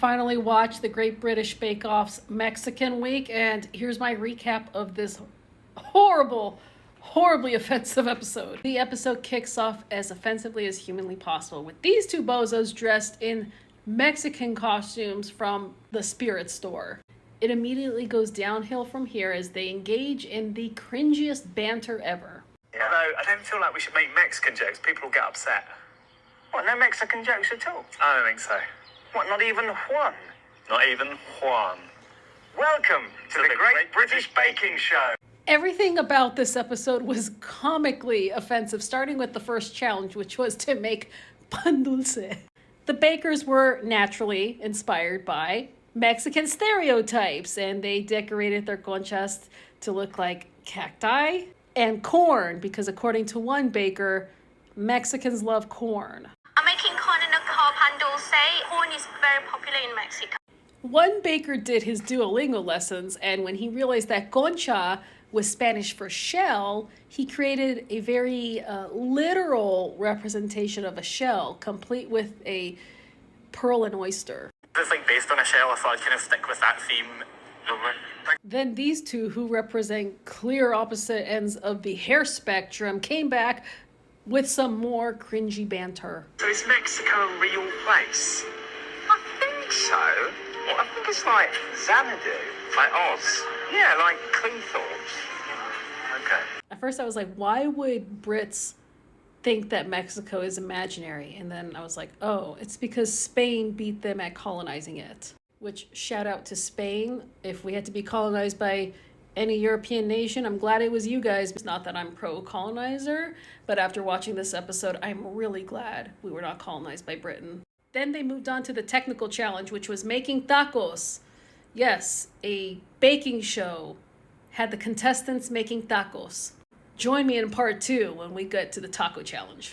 finally watched the Great British Bake Off's Mexican Week, and here's my recap of this horribly offensive episode. The episode kicks off as offensively as humanly possible, with these two bozos dressed in Mexican costumes from the Spirit Store. It immediately goes downhill from here as they engage in the cringiest banter ever. Yeah. Although, I don't feel like we should make Mexican jokes. People will get upset. What, no Mexican jokes at all? I don't think so. What, not even one? Not even Juan. Welcome to the Great British Baking Show. Everything about this episode was comically offensive, starting with the first challenge, which was to make pan dulce. The bakers were naturally inspired by Mexican stereotypes, and they decorated their conchas to look like cacti and corn, because according to one baker, Mexicans love corn. I'm making corn in a cob pan dulce. Corn is very popular in Mexico. One baker did his Duolingo lessons, and when he realized that concha was Spanish for shell, he created a very literal representation of a shell, complete with a pearl and oyster. It's like based on a shell, I thought I'd kind of stick with that theme. Then these two, who represent clear opposite ends of the hair spectrum, came back with some more cringy banter. So is Mexico a real place? I think so. Well, I think it's like Xanadu. Like Oz. Yeah, like Cleethorpes. Okay. At first I was like, why would Brits think that Mexico is imaginary? And then I was like, oh, it's because Spain beat them at colonizing it. Which, shout out to Spain. If we had to be colonized by any European nation, I'm glad it was you guys. It's not that I'm pro-colonizer, but after watching this episode, I'm really glad we were not colonized by Britain. Then they moved on to the technical challenge, which was making tacos. Yes, a baking show had the contestants making tacos. Join me in part 2 when we get to the taco challenge.